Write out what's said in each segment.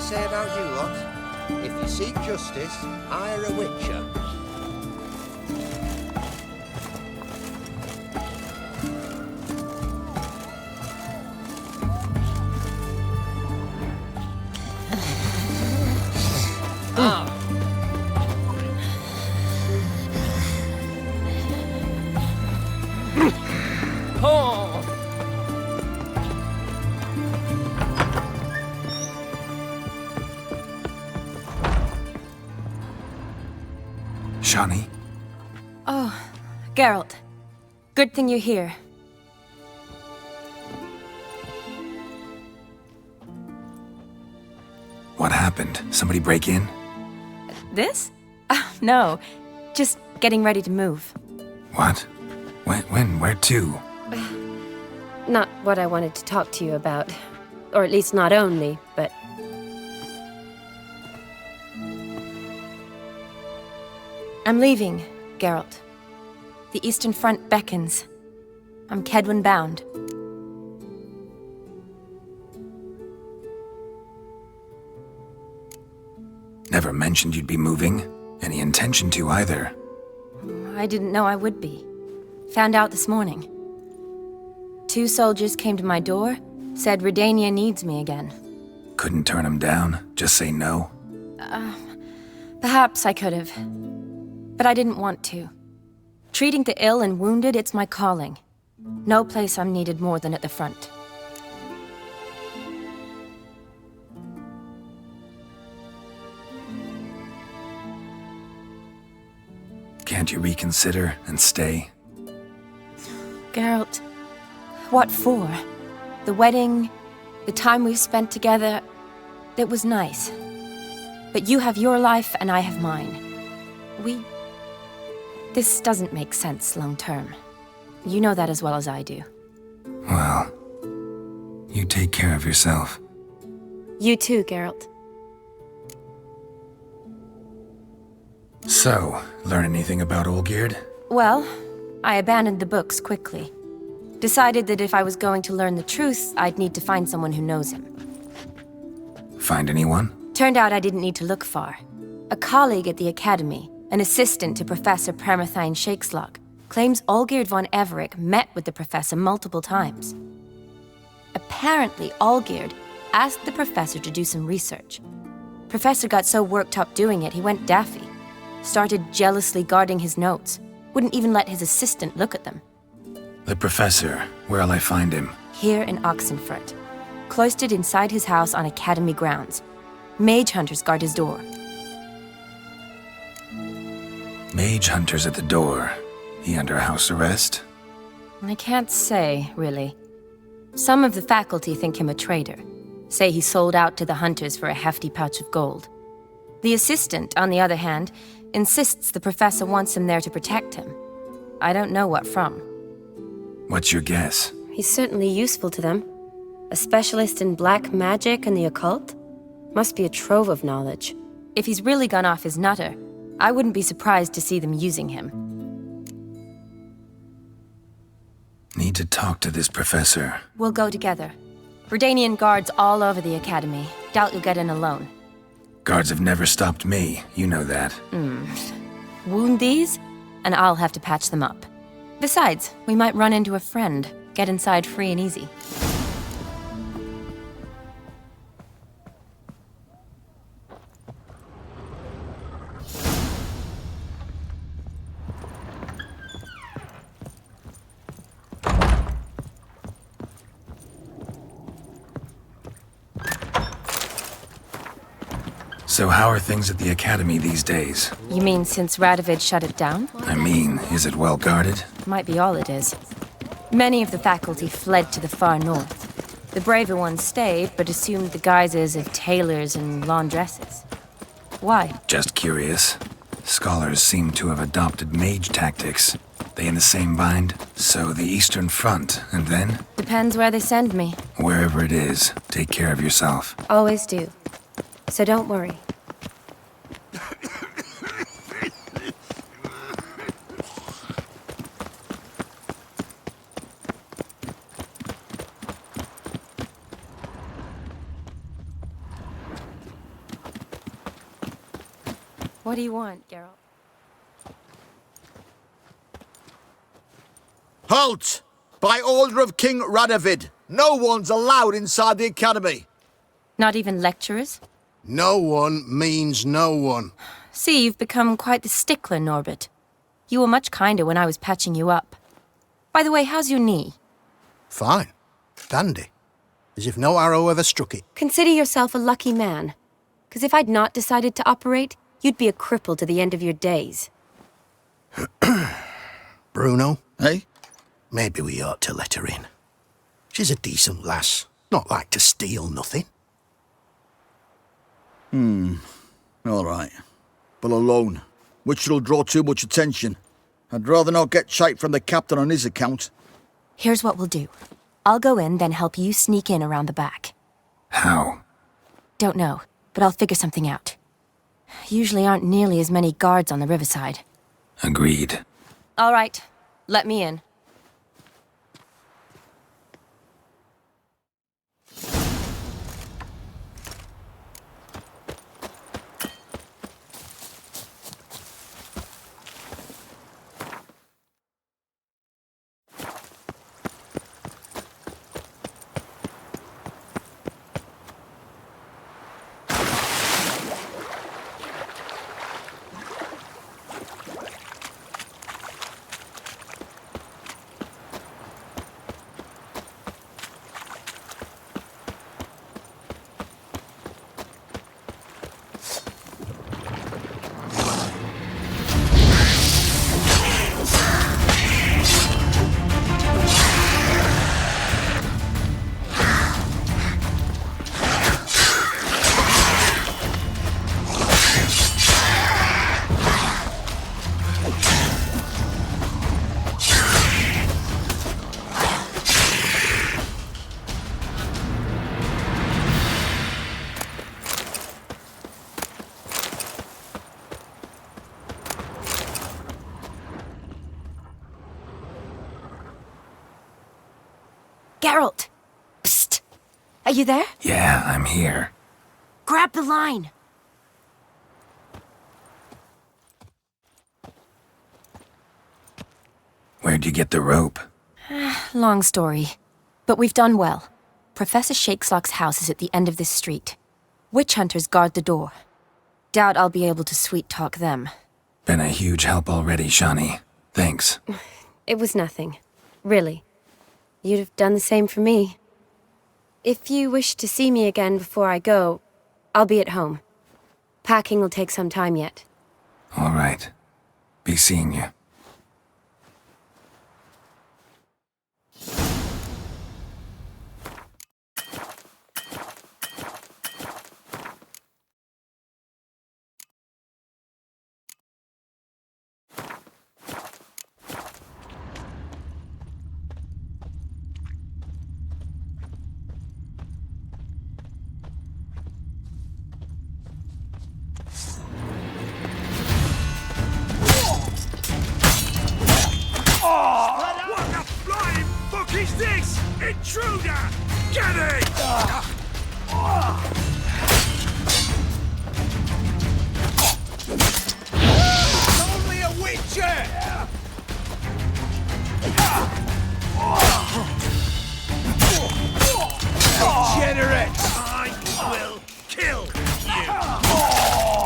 say about you lot? If you seek justice, hire a witcher. Shani? Oh, Geralt. Good thing you're here. What happened? Somebody break in? This? No. Just getting ready to move. What? When? Where to? Not what I wanted to talk to you about. Or at least not only, but... I'm leaving, Geralt. The Eastern Front beckons. I'm Kedwen bound. Never mentioned you'd be moving. Any intention to either. I didn't know I would be. Found out this morning. 2 soldiers came to my door, said Redania needs me again. Couldn't turn him down? Just say no? Perhaps I could have. But I didn't want to. Treating the ill and wounded, it's my calling. No place I'm needed more than at the front. Can't you reconsider and stay? Geralt, what for? The wedding, the time we've spent together, it was nice. But you have your life and I have mine. This doesn't make sense long term. You know that as well as I do. Well, you take care of yourself. You too, Geralt. So, learn anything about Olgierd? Well, I abandoned the books quickly. Decided that if I was going to learn the truth, I'd need to find someone who knows him. Find anyone? Turned out I didn't need to look far. A colleague at the Academy, an assistant to Professor Permathine Shakeslog, claims Olgierd von Everec met with the professor multiple times. Apparently, Olgierd asked the professor to do some research. Professor got so worked up doing it, he went daffy. Started jealously guarding his notes. Wouldn't even let his assistant look at them. The professor. Where'll I find him? Here in Oxenfurt. Cloistered inside his house on Academy grounds. Mage hunters guard his door. Mage hunters at the door. He under house arrest? I can't say, really. Some of the faculty think him a traitor. Say he sold out to the hunters for a hefty pouch of gold. The assistant, on the other hand, insists the professor wants him there to protect him. I don't know what from. What's your guess? He's certainly useful to them. A specialist in black magic and the occult? Must be a trove of knowledge. If he's really gone off his nutter, I wouldn't be surprised to see them using him. Need to talk to this professor. We'll go together. Redanian guards all over the Academy. Doubt you'll get in alone. Guards have never stopped me, you know that. Wound these, and I'll have to patch them up. Besides, we might run into a friend. Get inside free and easy. So how are things at the Academy these days? You mean since Radovid shut it down? I mean, is it well guarded? Might be all it is. Many of the faculty fled to the far north. The braver ones stayed, but assumed the guises of tailors and laundresses. Why? Just curious. Scholars seem to have adopted mage tactics. They in the same bind? So the Eastern Front, and then? Depends where they send me. Wherever it is, take care of yourself. Always do. So don't worry. What do you want, Geralt? Halt! By order of King Radovid, no one's allowed inside the academy. Not even lecturers? No one means no one. See, you've become quite the stickler, Norbert. You were much kinder when I was patching you up. By the way, how's your knee? Fine. Dandy. As if no arrow ever struck it. Consider yourself a lucky man. Because if I'd not decided to operate, you'd be a cripple to the end of your days. Bruno, Eh? maybe we ought to let her in. She's a decent lass. Not like to steal nothing. All right. But alone, which will draw too much attention. I'd rather not get shite from the captain on his account. Here's what we'll do. I'll go in, then help you sneak in around the back. How? Don't know, but I'll figure something out. Usually aren't nearly as many guards on the riverside. Agreed. All right, let me in. Geralt! Psst! Are you there? Yeah, I'm here. Grab the line! Where'd you get the rope? Long story. But we've done well. Professor Shakeslock's house is at the end of this street. Witch hunters guard the door. Doubt I'll be able to sweet-talk them. Been a huge help already, Shani. Thanks. It was nothing. Really. You'd have done the same for me. If you wish to see me again before I go, I'll be at home. Packing will take some time yet. All right. Be seeing you. What the flying fuck is this? Intruder! Get it! Only a witcher! Degenerate! I will kill you!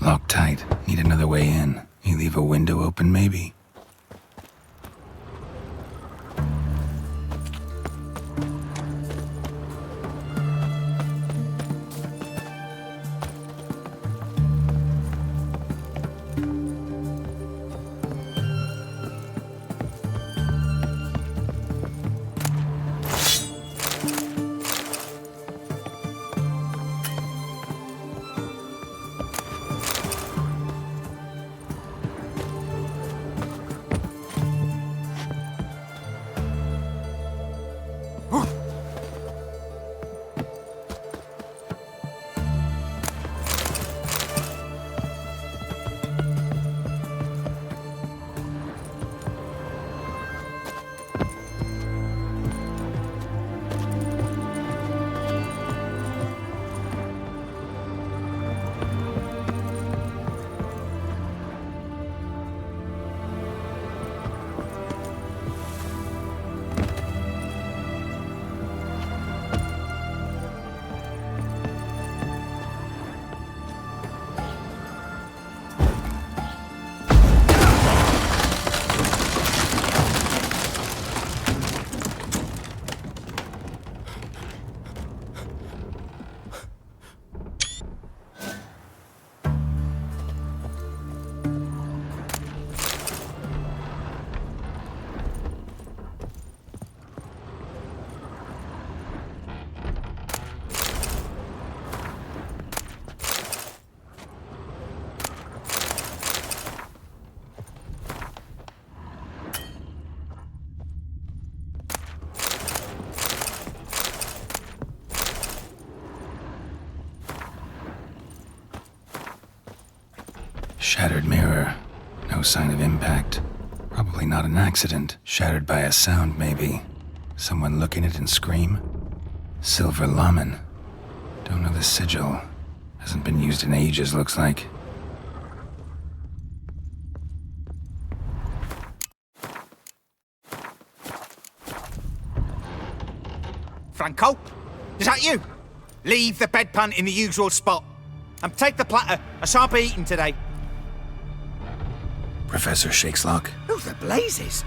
Locked tight. Need another way in. You leave a window open, maybe? Shattered mirror. No sign of impact. Probably not an accident. Shattered by a sound, maybe. Someone look in it and scream. Silver Lamen. Don't know the sigil. Hasn't been used in ages, looks like. Franco? Is that you? Leave the bedpan in the usual spot. And take the platter. I shan't be eating today. Professor Shakeslock? Who the blazes?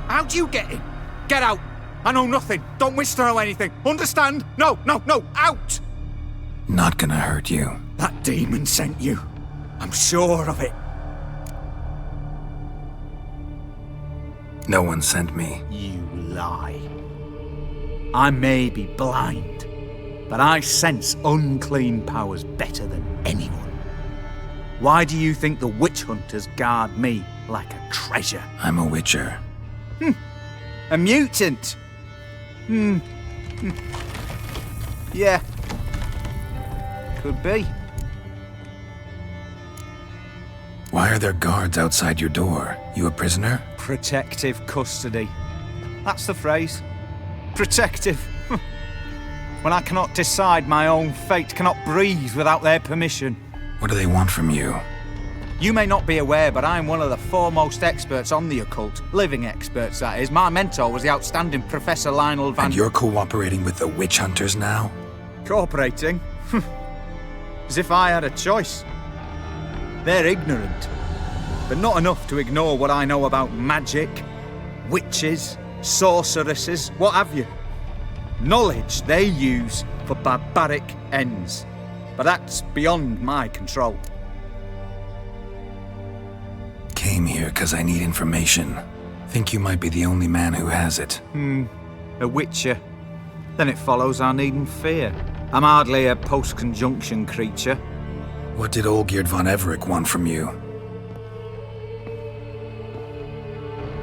How'd you get in? Get out. I know nothing. Don't wish to know anything. Understand? No, out! Not gonna hurt you. That demon sent you. I'm sure of it. No one sent me. You lie. I may be blind, but I sense unclean powers better than anyone. Why do you think the witch hunters guard me like a treasure? I'm a witcher. A mutant? Yeah. Could be. Why are there guards outside your door? You a prisoner? Protective custody. That's the phrase. Protective. When I cannot decide my own fate, cannot breathe without their permission. What do they want from you? You may not be aware, but I'm one of the foremost experts on the occult. Living experts, that is. My mentor was the outstanding Professor Lionel Van... And you're cooperating with the witch hunters now? Cooperating? As if I had a choice. They're ignorant, but not enough to ignore what I know about magic, witches, sorceresses, what have you. Knowledge they use for barbaric ends. But that's beyond my control. Came here because I need information. Think you might be the only man who has it. A witcher. Then it follows I needn't fear. I'm hardly a post-conjunction creature. What did Olgierd von Everec want from you?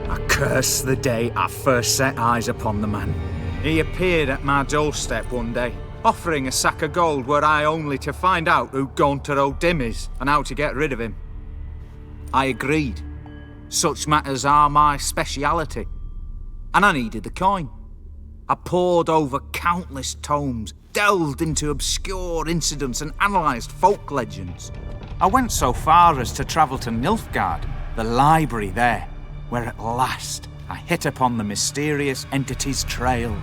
I curse the day I first set eyes upon the man. He appeared at my doorstep one day, offering a sack of gold were I only to find out who Gaunter O'Dim is and how to get rid of him. I agreed. Such matters are my speciality. And I needed the coin. I pored over countless tomes, delved into obscure incidents and analysed folk legends. I went so far as to travel to Nilfgaard, the library there, where at last I hit upon the mysterious entity's trail.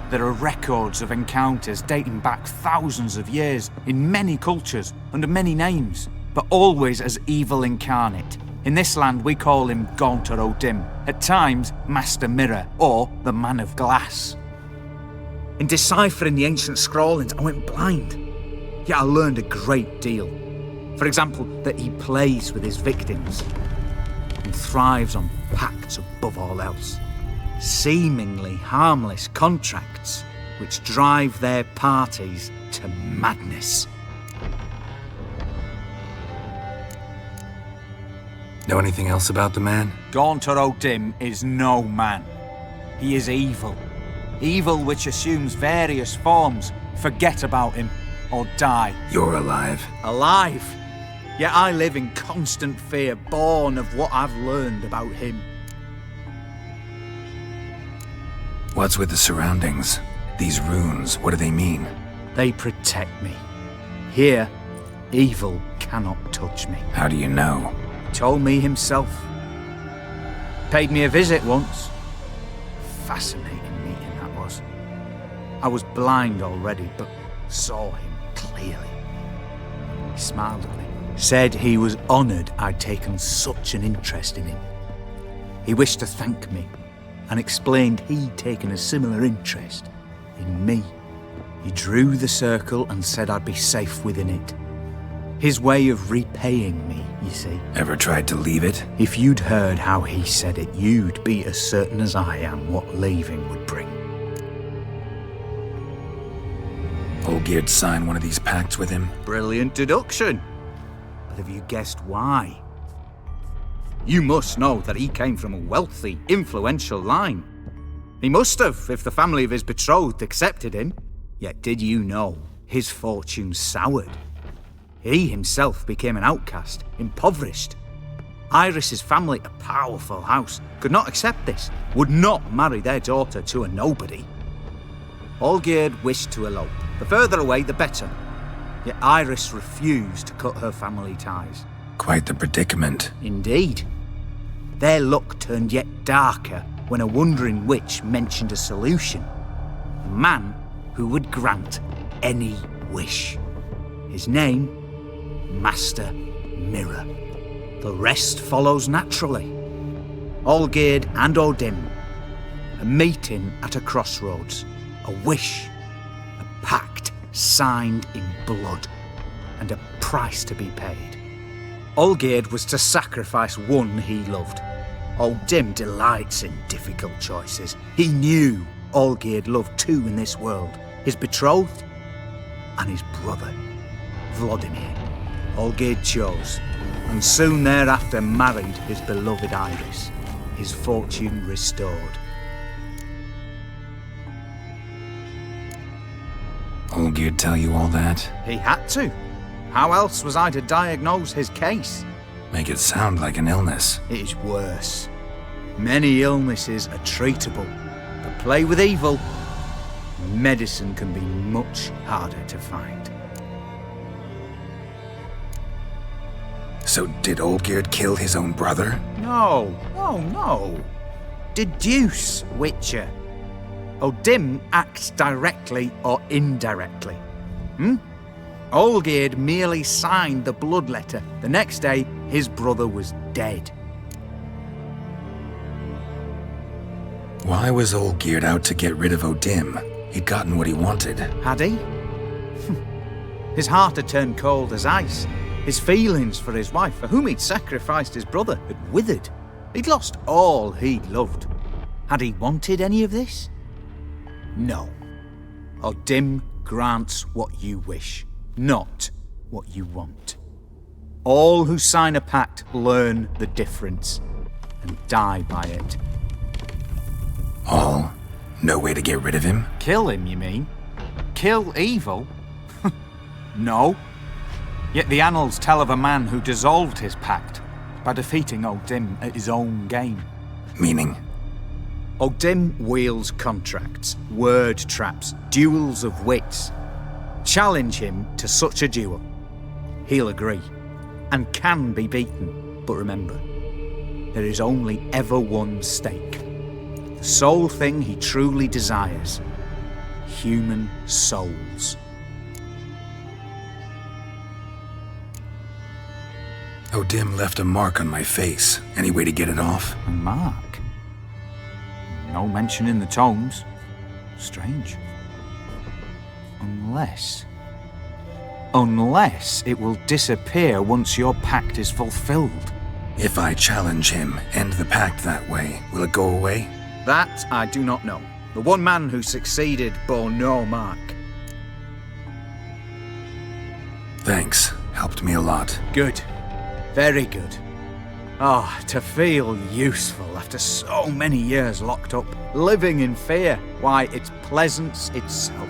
There are records of encounters dating back thousands of years in many cultures under many names, but always as evil incarnate. In this land we call him Gaunter O'Dim, at times Master Mirror or the Man of Glass. In deciphering the ancient scrawlings I went blind, yet I learned a great deal. For example, that he plays with his victims and thrives on pacts above all else. Seemingly harmless contracts which drive their parties to madness. Know anything else about the man? Gaunter O'Dim is no man. He is evil. Evil which assumes various forms. Forget about him, or die. You're alive. Alive? Yet I live in constant fear, born of what I've learned about him. What's with the surroundings? These runes, what do they mean? They protect me. Here, evil cannot touch me. How do you know? Told me himself. Paid me a visit once. Fascinating meeting that was. I was blind already, but saw him clearly. He smiled at me. Said he was honoured I'd taken such an interest in him. He wished to thank me and explained he'd taken a similar interest in me. He drew the circle and said I'd be safe within it. His way of repaying me, you see. Ever tried to leave it? If you'd heard how he said it, you'd be as certain as I am what leaving would bring. Olgierd signed one of these pacts with him? Brilliant deduction. But have you guessed why? You must know that he came from a wealthy, influential line. He must have, if the family of his betrothed accepted him. Yet did you know his fortune soured? He himself became an outcast, impoverished. Iris's family, a powerful house, could not accept this, would not marry their daughter to a nobody. Olgierd wished to elope. The further away, the better. Yet Iris refused to cut her family ties. Quite the predicament. Indeed. Their luck turned yet darker when a wandering witch mentioned a solution. A man who would grant any wish. His name, Master Mirror. The rest follows naturally. Olgierd and Odim, a meeting at a crossroads, a wish, a pact signed in blood, and a price to be paid. Olgierd was to sacrifice one he loved. Odim delights in difficult choices. He knew Olgierd loved two in this world, his betrothed and his brother, Vladimir. Olgierd chose, and soon thereafter married his beloved Iris, his fortune restored. Olgierd tell you all that? He had to. How else was I to diagnose his case? Make it sound like an illness. It is worse. Many illnesses are treatable, but play with evil, medicine can be much harder to find. So did Olgierd kill his own brother? No. Deduce, Witcher. Odim acts directly or indirectly. Olgierd merely signed the blood letter. The next day, his brother was dead. Why was Olgierd out to get rid of Odim? He'd gotten what he wanted. Had he? His heart had turned cold as ice. His feelings for his wife, for whom he'd sacrificed his brother, had withered. He'd lost all he'd loved. Had he wanted any of this? No. Odim grants what you wish, not what you want. All who sign a pact learn the difference and die by it. All? No way to get rid of him? Kill him, you mean? Kill evil? No. Yet the annals tell of a man who dissolved his pact by defeating Odim at his own game. Meaning? Odim wields contracts, word traps, duels of wits. Challenge him to such a duel. He'll agree, and can be beaten. But remember, there is only ever one stake. The sole thing he truly desires. Human souls. Odim left a mark on my face. Any way to get it off? A mark? No mention in the tomes. Strange. Unless it will disappear once your pact is fulfilled. If I challenge him, end the pact that way, will it go away? That I do not know. The one man who succeeded bore no mark. Thanks. Helped me a lot. Good. Very good. To feel useful after so many years locked up, living in fear. Why, it's pleasance itself.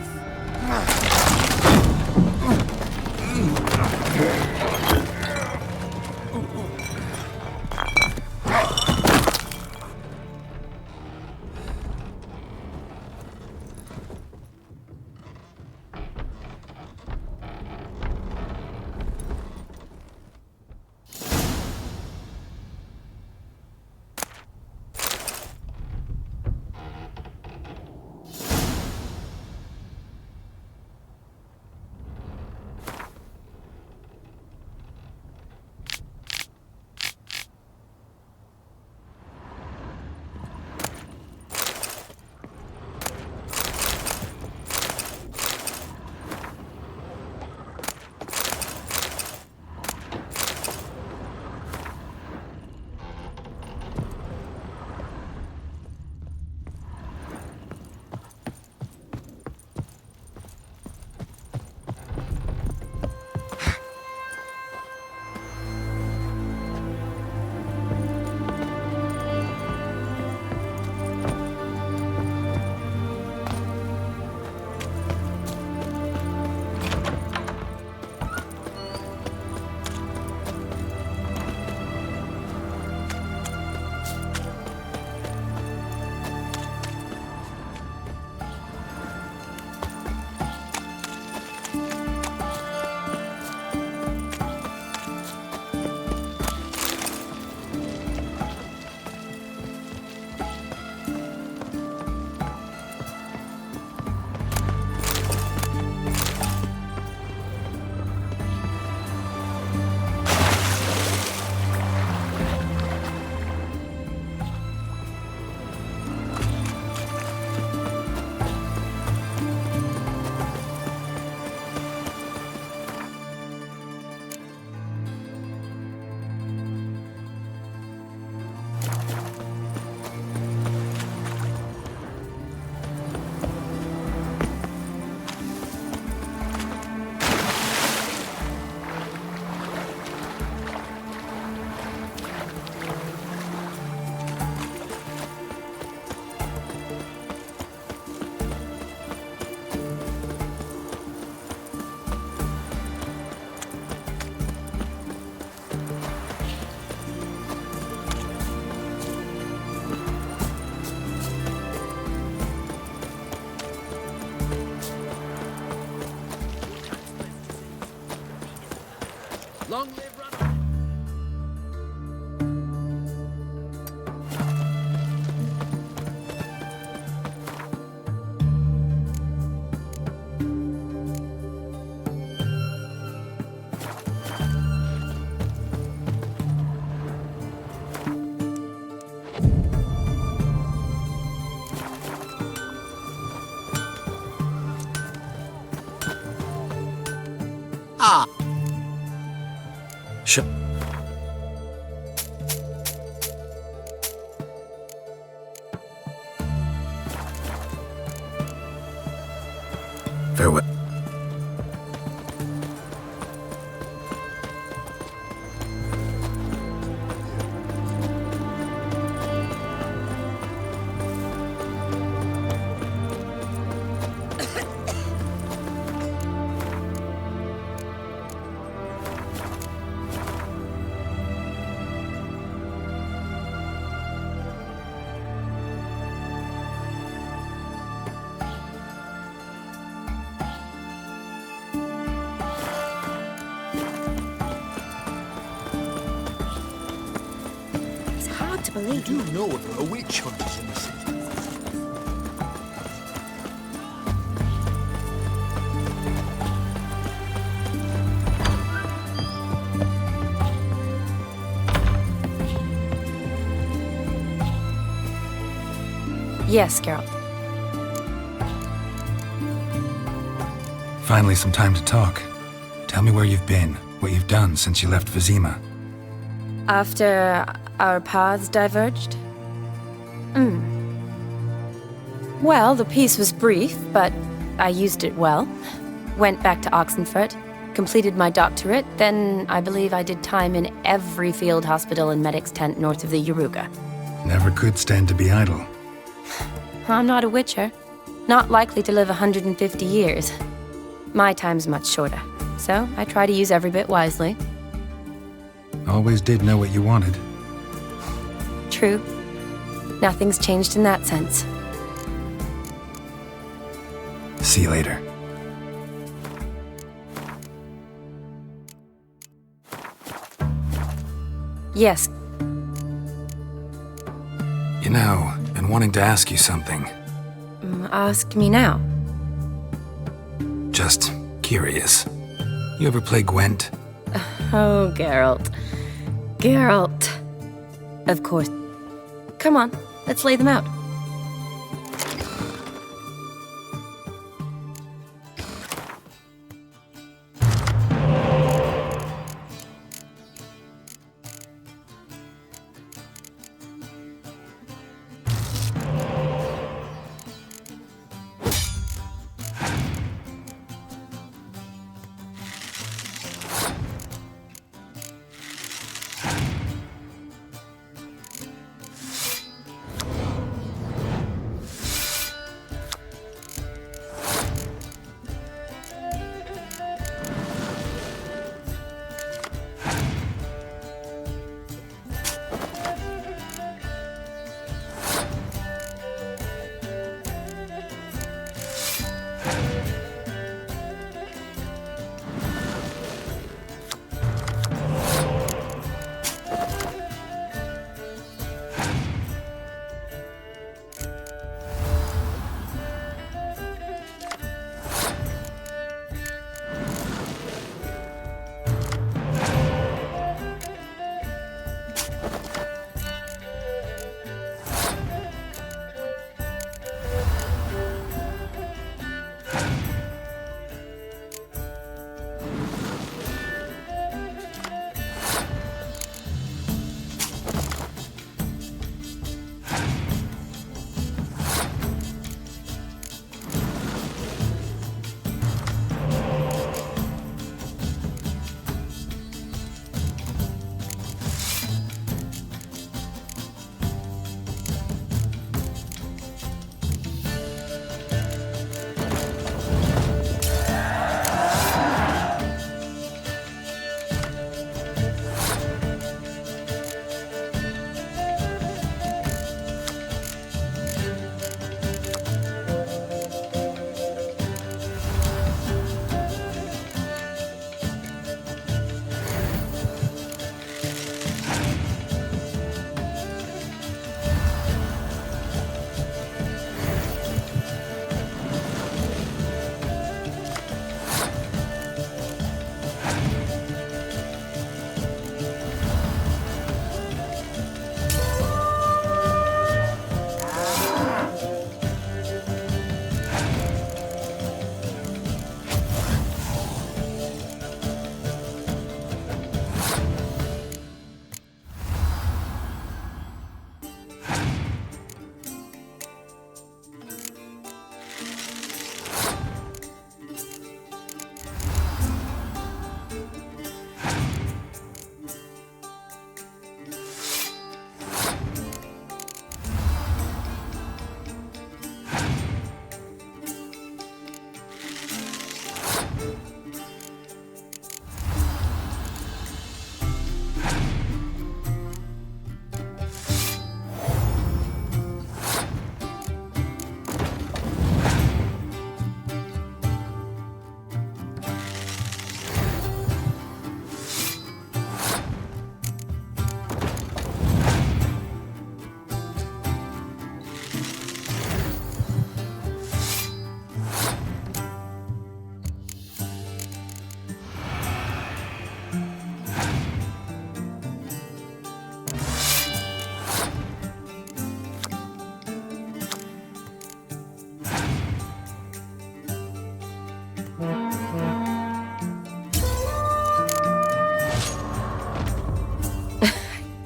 Long live Ranulph! Sh- Farewell. It's hard to believe. You know there are witch hunters in the city. Yes, Geralt. Finally, some time to talk. Tell me where you've been, what you've done since you left Vizima. After our paths diverged? Well, the peace was brief, but I used it well. Went back to Oxenfurt, completed my doctorate, then I believe I did time in every field hospital and medic's tent north of the Yaruga. Never could stand to be idle. I'm not a witcher. Not likely to live 150 years. My time's much shorter, so I try to use every bit wisely. Always did know what you wanted. True. Nothing's changed in that sense. See you later. Yes, You know, been wanting to ask you something. ask me now. Just curious. You ever play Gwent? Oh, Geralt. Geralt. Of course. Come on, let's lay them out.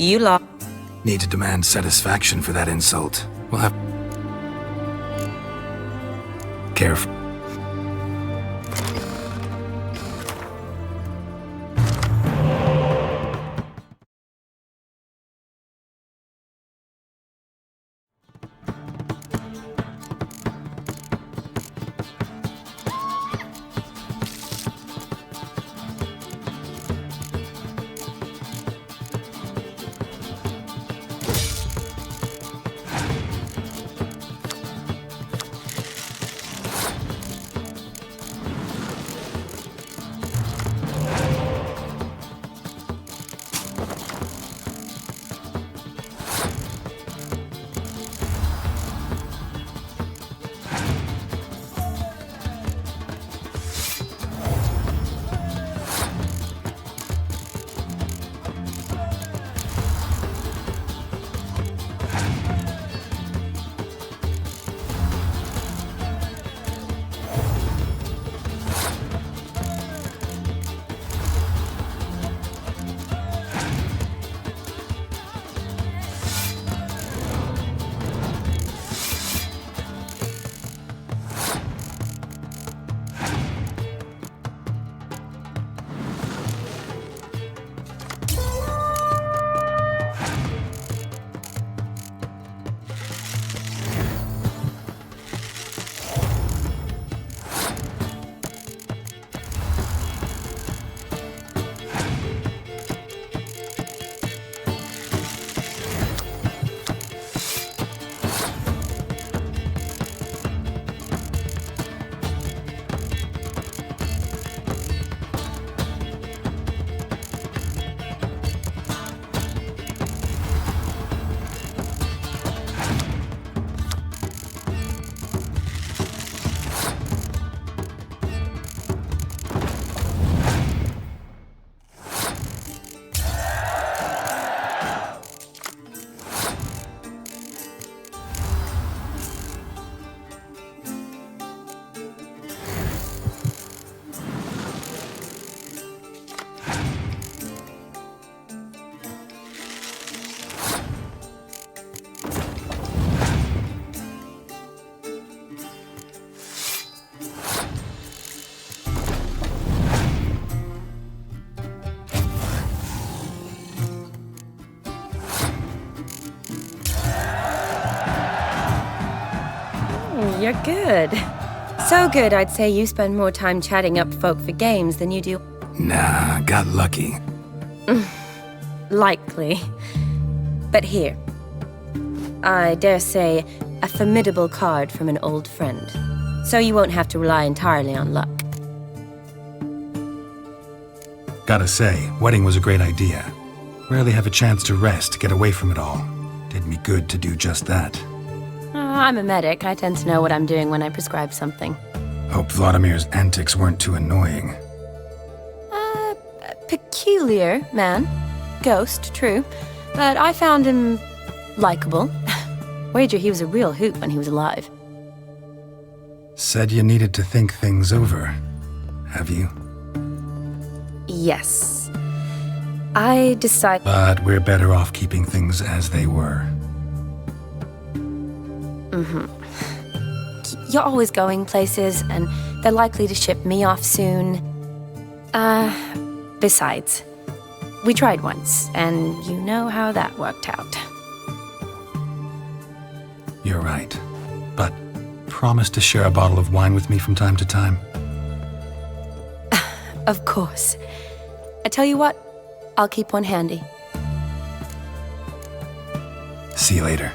You lost. Need to demand satisfaction for that insult. We'll have... Careful. You're good. So good, I'd say you spend more time chatting up folk for games than you do... Nah, got lucky. Likely. But here. I dare say, a formidable card from an old friend. So you won't have to rely entirely on luck. Gotta say, wedding was a great idea. Rarely have a chance to rest, get away from it all. Did me good to do just that. I'm a medic. I tend to know what I'm doing when I prescribe something. Hope Vladimir's antics weren't too annoying. Peculiar man. Ghost, true. But I found him... likable. Wager he was a real hoot when he was alive. Said you needed to think things over. Have you? Yes. I decided... But we're better off keeping things as they were. You're always going places, and they're likely to ship me off soon. Besides, we tried once, and you know how that worked out. You're right. But promise to share a bottle of wine with me from time to time? Of course. I tell you what, I'll keep one handy. See you later.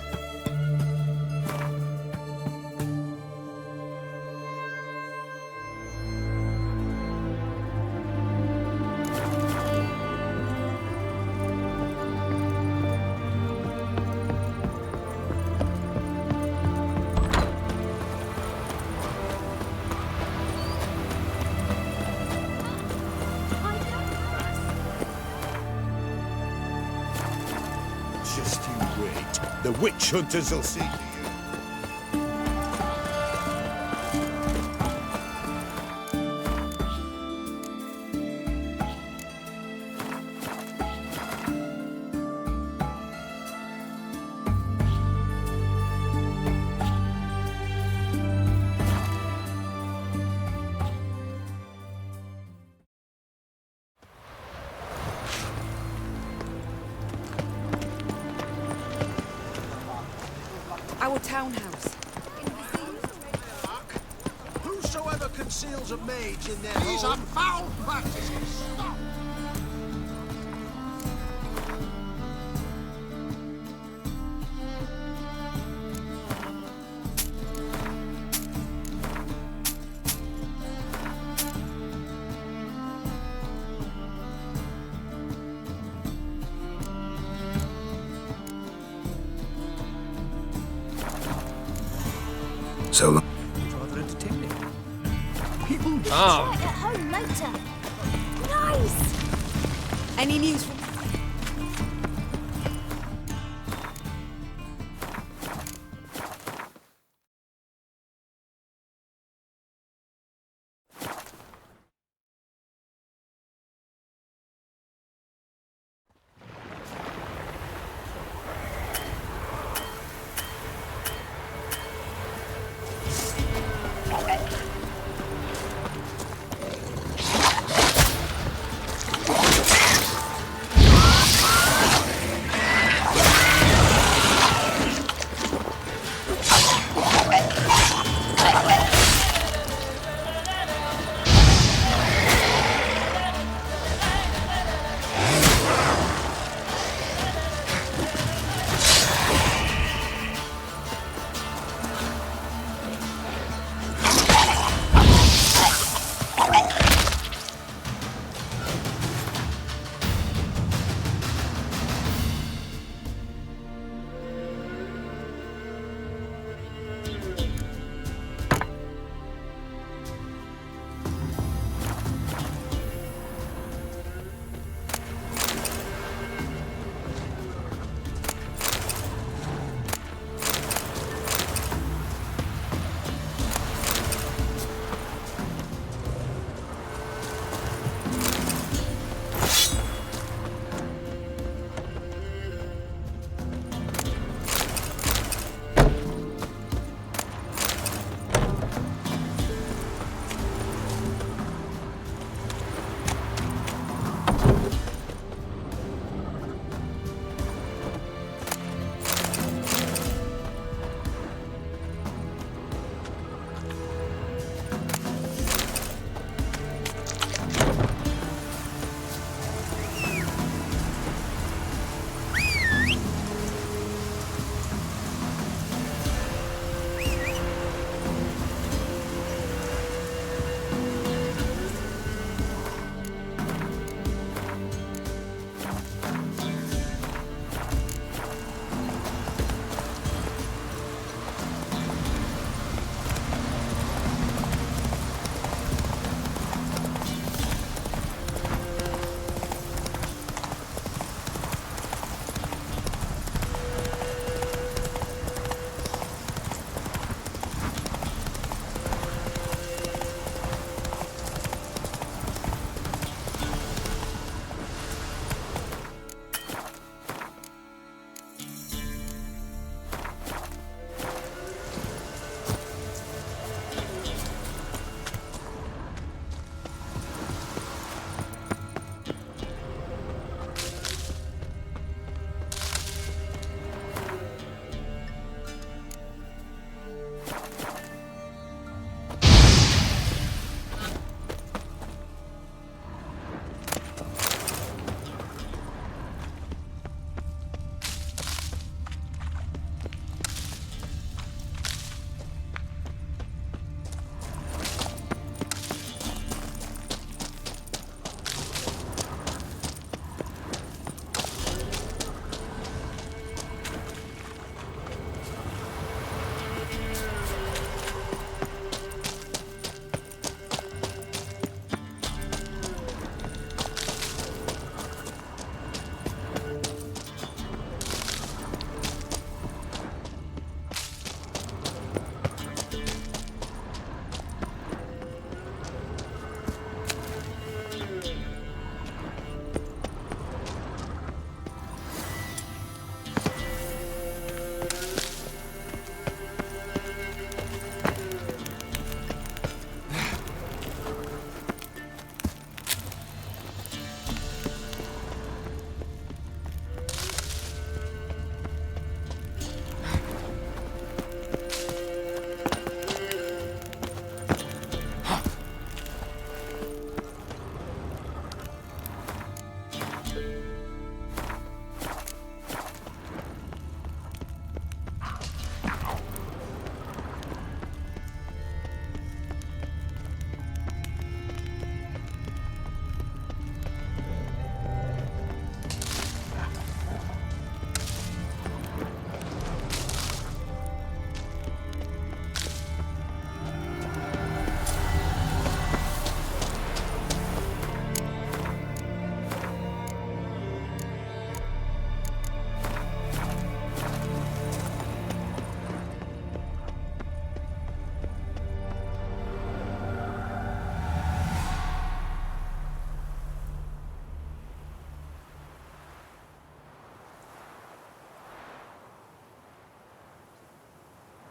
Just you wait. The witch hunters will see to you. townhouse. Whosoever conceals a mage in their These are foul practices. Stop! So long. Rather entertaining. People Try it at home later. Nice! Any news from...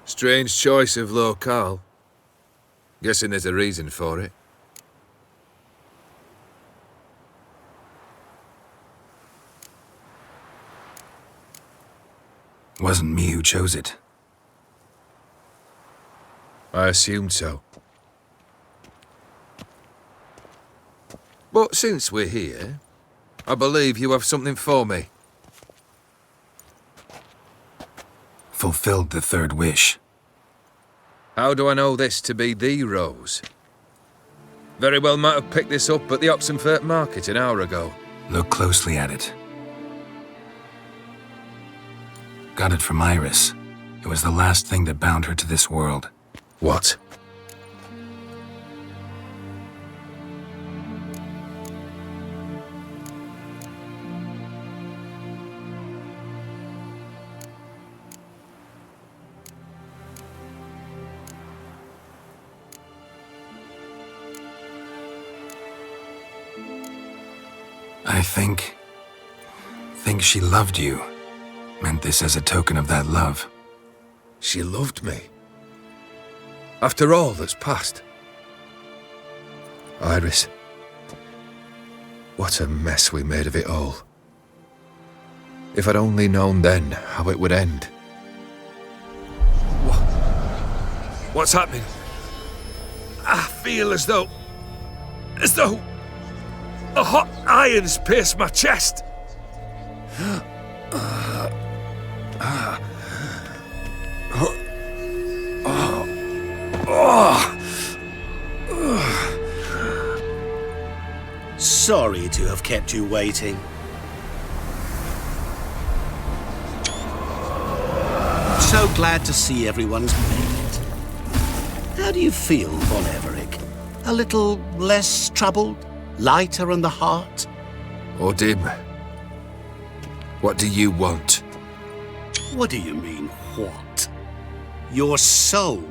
Strange choice of locale. Guessing there's a reason for it. Wasn't me who chose it. I assumed so. But since we're here, I believe you have something for me. Fulfilled the third wish. How do I know this to be the rose? Very well might have picked this up at the Oxenfurt market an hour ago. Look closely at it. Got it from Iris. It was the last thing that bound her to this world. What? I think she loved you. Meant this as a token of that love. She loved me. After all that's passed. Iris. What a mess we made of it all. If I'd only known then how it would end. What's happening? I feel as though a hot iron's pierced my chest. Sorry to have kept you waiting. So glad to see everyone's made it. How do you feel, Von Everett? A little less troubled? Lighter in the heart? Odim, what do you want? What do you mean, what? Your soul.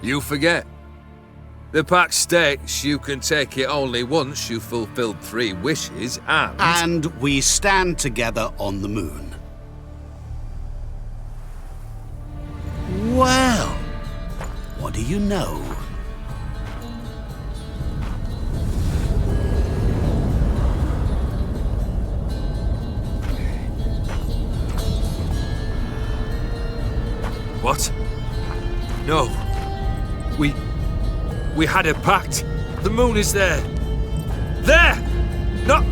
You forget. The pact states you can take it only once you've fulfilled 3 wishes and... And we stand together on the moon. Well, what do you know? What? No. We had a pact. The moon is there. There! Not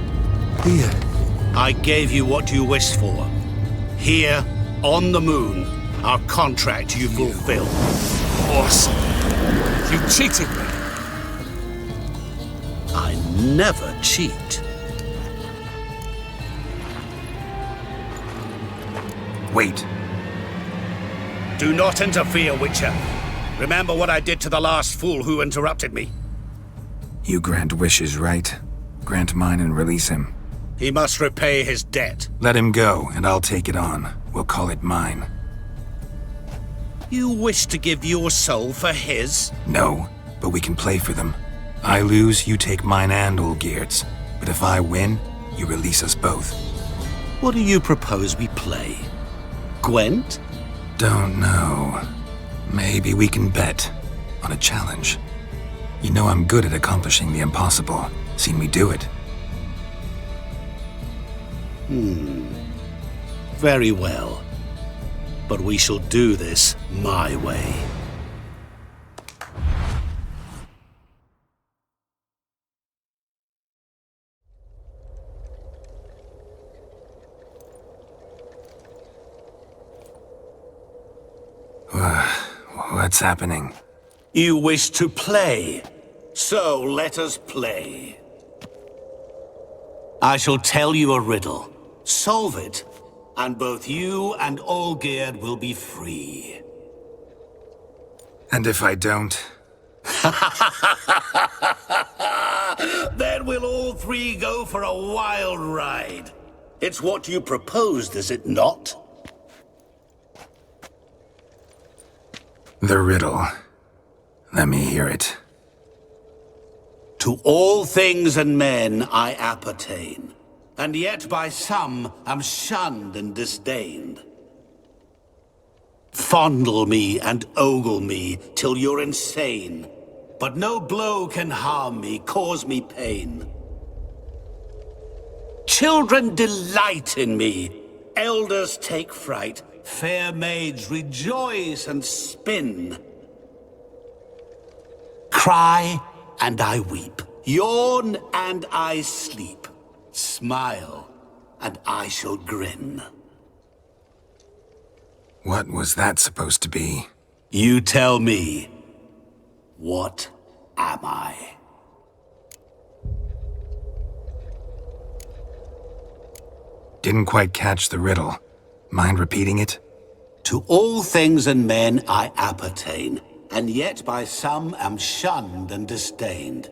here. I gave you what you wished for. Here, on the moon, our contract you fulfilled. Horse. You cheated me. I never cheat. Wait. Do not interfere, Witcher. Remember what I did to the last fool who interrupted me. You grant wishes, right? Grant mine and release him. He must repay his debt. Let him go, and I'll take it on. We'll call it mine. You wish to give your soul for his? No, but we can play for them. I lose, you take mine and Olgierd's. But if I win, you release us both. What do you propose we play? Gwent? Don't know. Maybe we can bet on a challenge. You know I'm good at accomplishing the impossible. Seen me do it. Very well. But we shall do this my way. What's happening? You wish to play, so let us play. I shall tell you a riddle. Solve it, and both you and Olgierd will be free. And if I don't? Then we'll all 3 go for a wild ride. It's what you proposed, is it not? The riddle. Let me hear it. To all things and men I appertain, and yet by some am shunned and disdained. Fondle me and ogle me till you're insane. But no blow can harm me, cause me pain. Children delight in me, elders take fright, fair maids rejoice and spin. Cry and I weep, yawn and I sleep, smile and I shall grin. What was that supposed to be? You tell me, what am I? Didn't quite catch the riddle. Mind repeating it? To all things and men I appertain, and yet by some am shunned and disdained.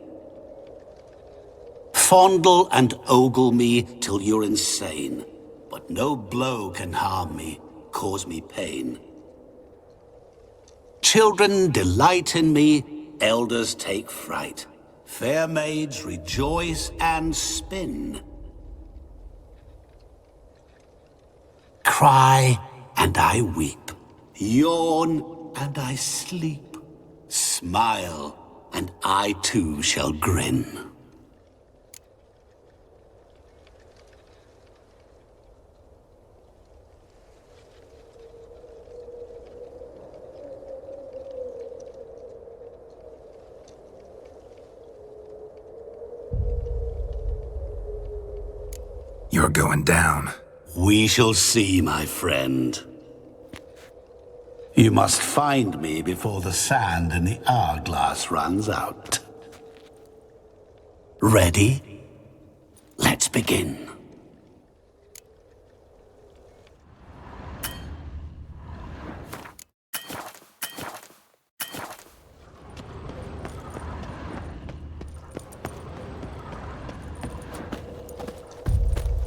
Fondle and ogle me till you're insane, but no blow can harm me, cause me pain. Children delight in me, elders take fright, fair maids rejoice and spin. Cry and I weep, yawn and I sleep, smile and I too shall grin. You're going down. We shall see, my friend. You must find me before the sand in the hourglass runs out. Ready? Let's begin.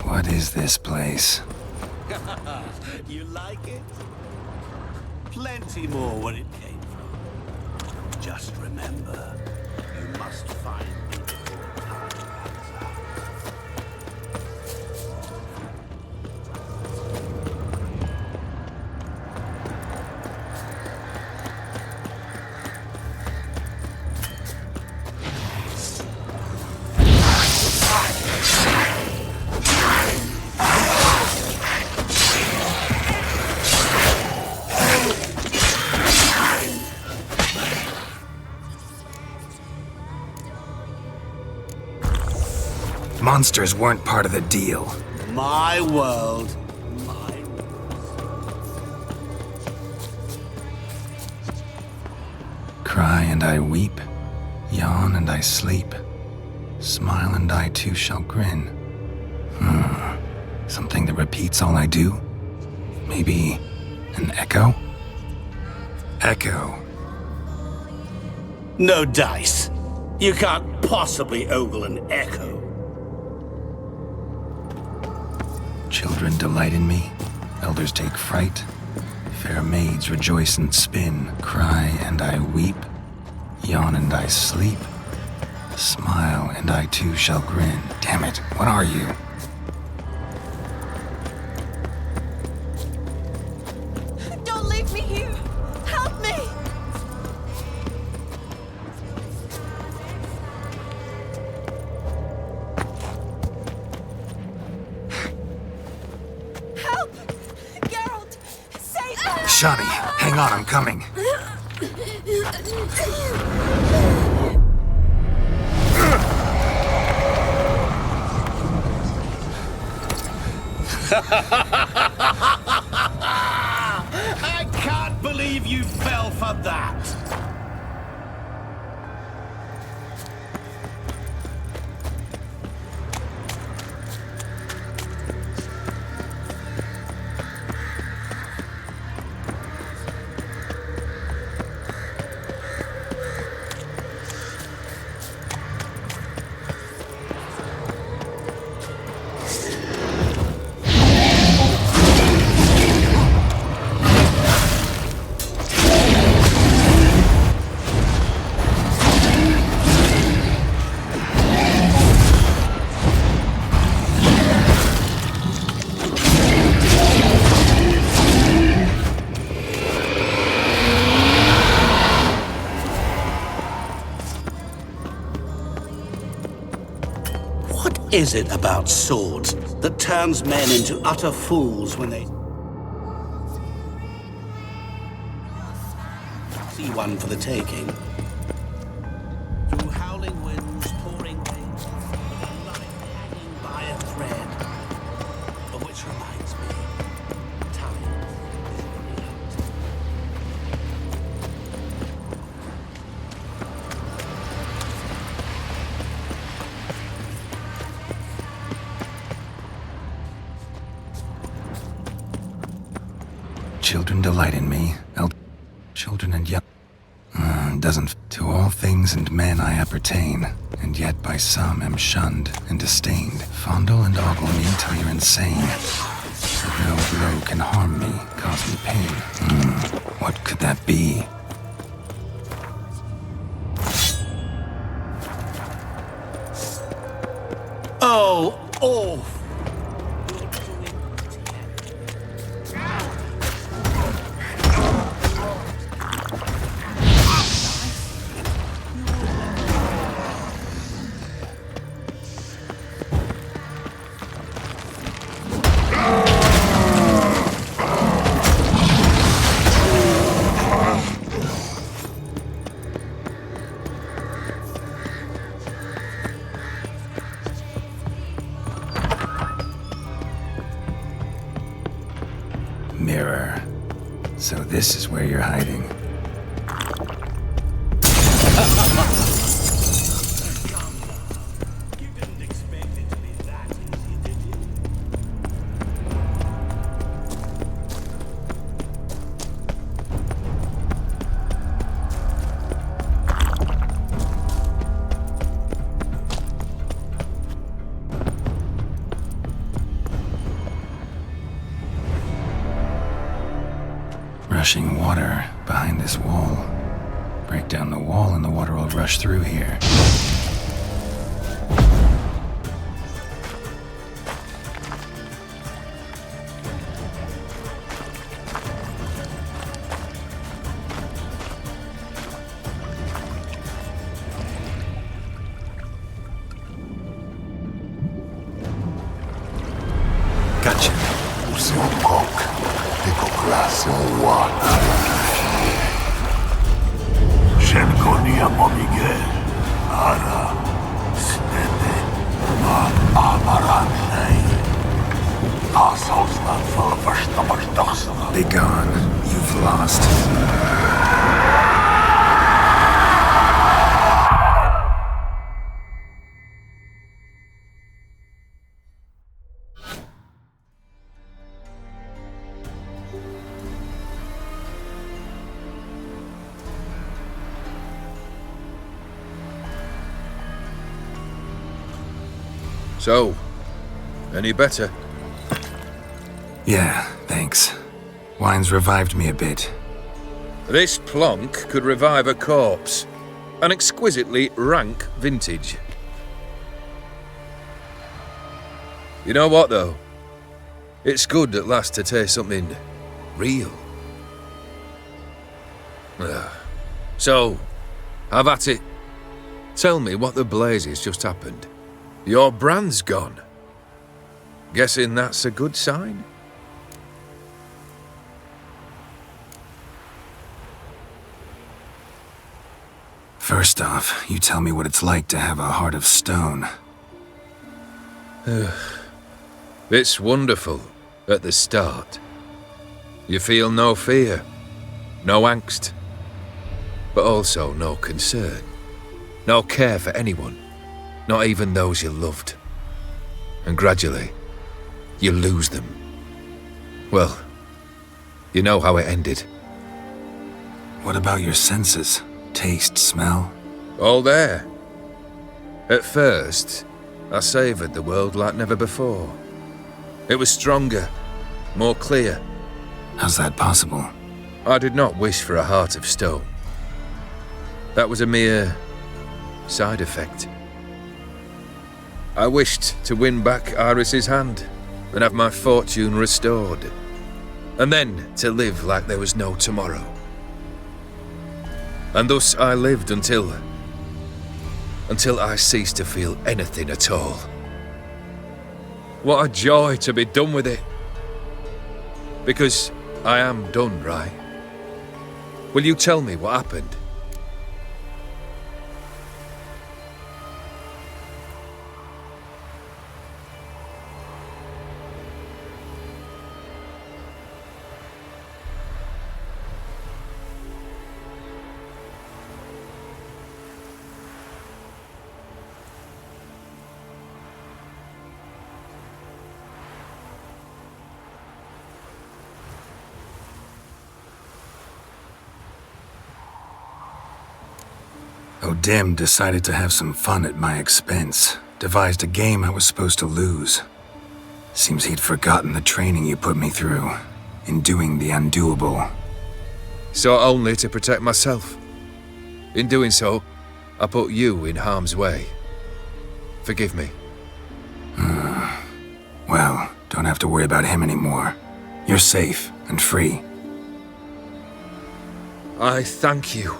What is this place? You like it? Plenty more where it came from. Just remember, you must find me before the time runs out. Monsters weren't part of the deal. My world, my Cry and I weep, yawn and I sleep, smile and I too shall grin. Something that repeats all I do? Maybe an echo? Echo. No dice. You can't possibly ogle an echo. Children delight in me, elders take fright, fair maids rejoice and spin, cry and I weep, yawn and I sleep, smile and I too shall grin. Damn it, what are you? Don't leave me here! Help me! Help! Geralt! Save me! Shani, hang on, I'm coming. I can't believe you fell for that! is it about swords that turns men into utter fools when they see one for the taking? Through howling winds, pouring rains, with a life hanging by a thread. Which reminds me, time is running out. Children delight in me. Children and young. Doesn't. To all things and men I appertain, and yet by some am shunned and disdained. Fondle and ogle me till you're insane. But no blow can harm me, cause me pain. What could that be? Oh, oh! Mirror. So this is where you're hiding. You didn't expect it to be that easy, did you? Rushing water behind this wall. Break down the wall and the water will rush through here. Gotcha. Shenkonia Momige, Ara, Snede, Amaranei. Assholes not full of first. Be gone. You've lost. So, any better? Yeah, thanks. Wine's revived me a bit. This plonk could revive a corpse. An exquisitely rank vintage. You know what, though? It's good at last to taste something real. So, have at it. Tell me what the blazes just happened. Your brand's gone. Guessing that's a good sign? First off, you tell me what it's like to have a heart of stone. It's wonderful at the start. You feel no fear, no angst, but also no concern, no care for anyone, not even those you loved. And gradually, you lose them. Well, you know how it ended. What about your senses? Taste, smell? All there. At first, I savoured the world like never before. It was stronger, more clear. How's that possible? I did not wish for a heart of stone. That was a mere side effect. I wished to win back Iris's hand and have my fortune restored. And then to live like there was no tomorrow. And thus I lived until I ceased to feel anything at all. What a joy to be done with it. Because I am done, right? Will you tell me what happened? O'Dim decided to have some fun at my expense. Devised a game I was supposed to lose. Seems he'd forgotten the training you put me through in doing the undoable. So only to protect myself. In doing so, I put you in harm's way. Forgive me. Well, don't have to worry about him anymore. You're safe and free. I thank you.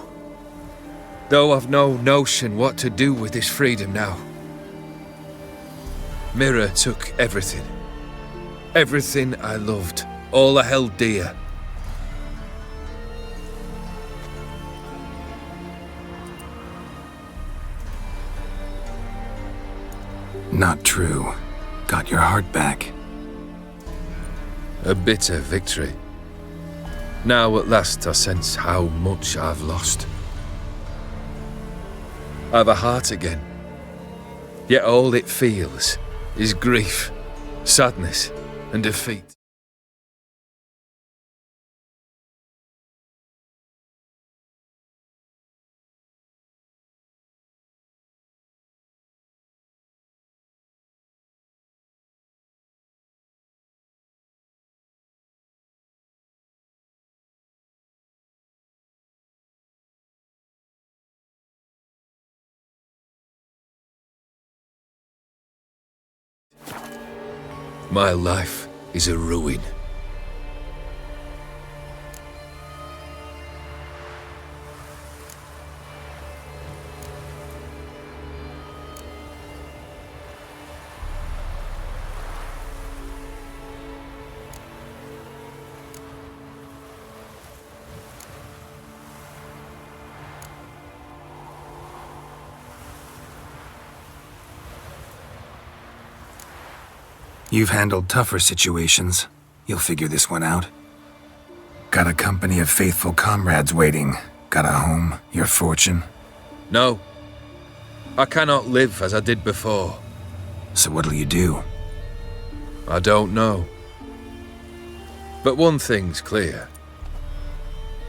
Though I've no notion what to do with this freedom now. Mira took everything. Everything I loved. All I held dear. Not true. Got your heart back. A bitter victory. Now at last I sense how much I've lost. I've a heart again. Yet all it feels is grief, sadness, and defeat. My life is a ruin. You've handled tougher situations. You'll figure this one out. Got a company of faithful comrades waiting. Got a home, your fortune. No. I cannot live as I did before. So what'll you do? I don't know. But one thing's clear.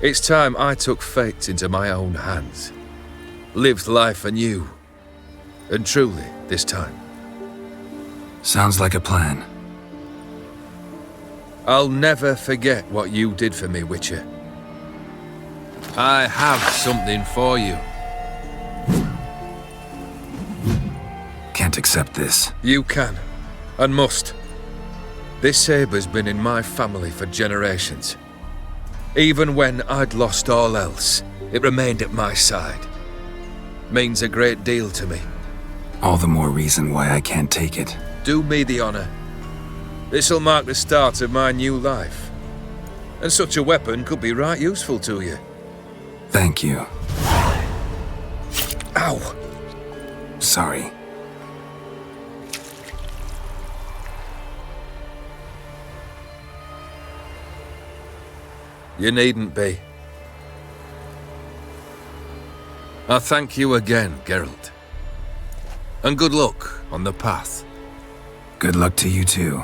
It's time I took fate into my own hands. Lived life anew. And truly, this time. Sounds like a plan. I'll never forget what you did for me, Witcher. I have something for you. Can't accept this. You can, and must. This sabre's been in my family for generations. Even when I'd lost all else, it remained at my side. Means a great deal to me. All the more reason why I can't take it. Do me the honor. This'll mark the start of my new life. And such a weapon could be right useful to you. Thank you. Ow! Sorry. You needn't be. I thank you again, Geralt. And good luck on the path. Good luck to you too.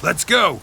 Let's go!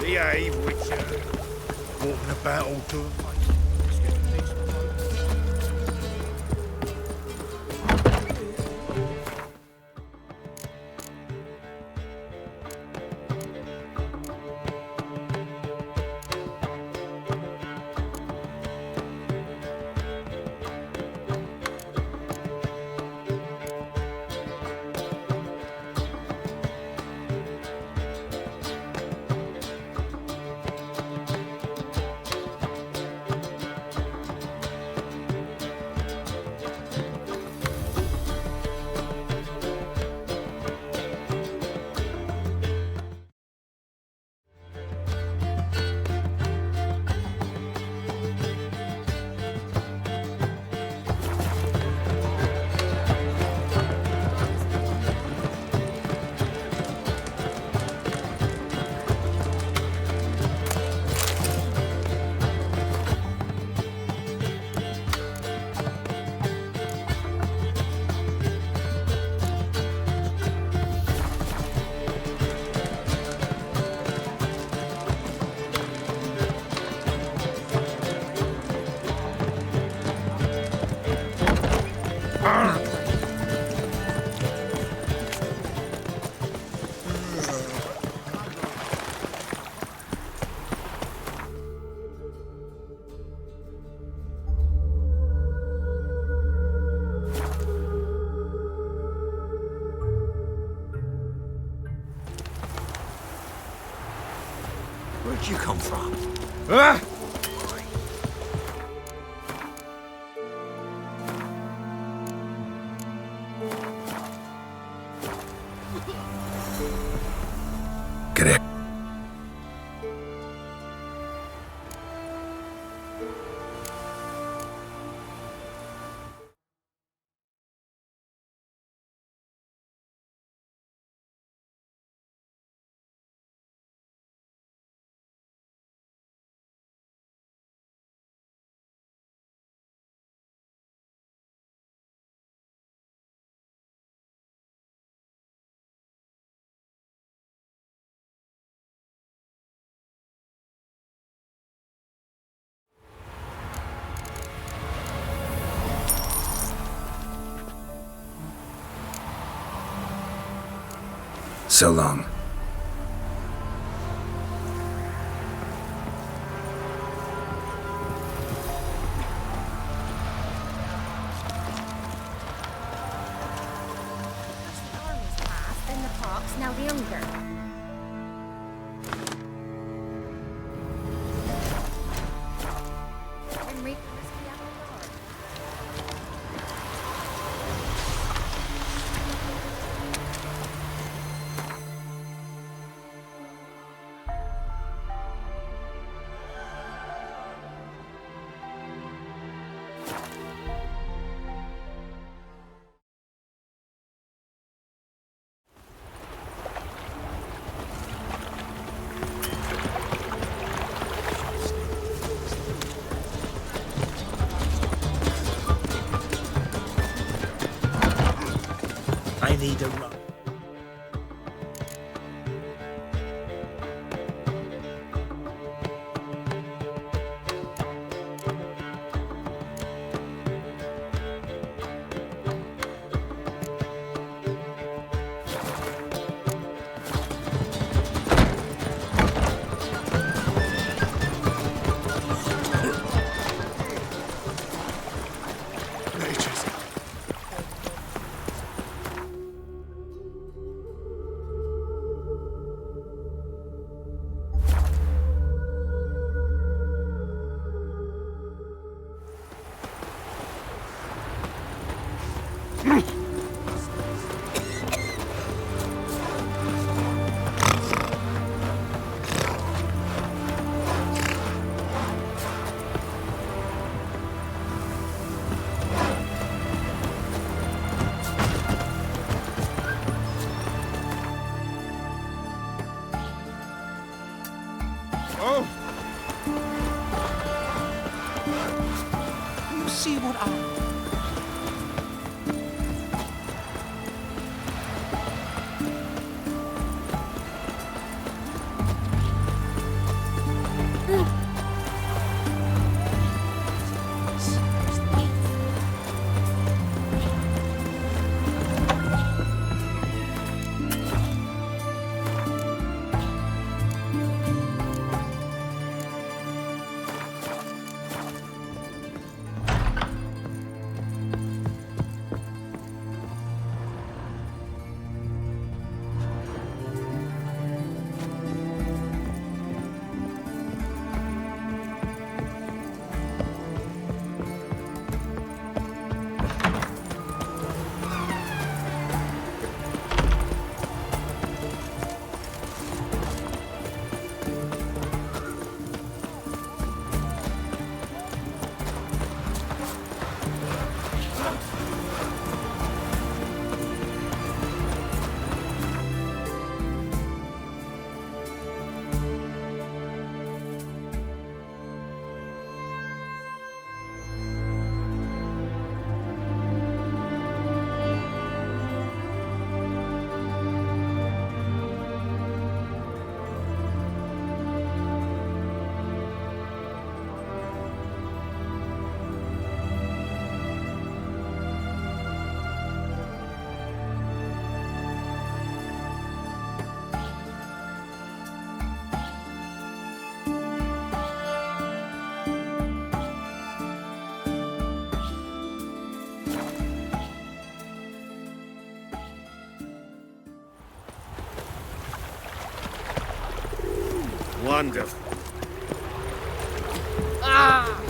Behave, Witcher. Walking about all to Where'd you come from? Ah! Get it. So long. Then the parks, now the hunger. Henry, whiskey out the door. I need a run. Wonderful. Ah!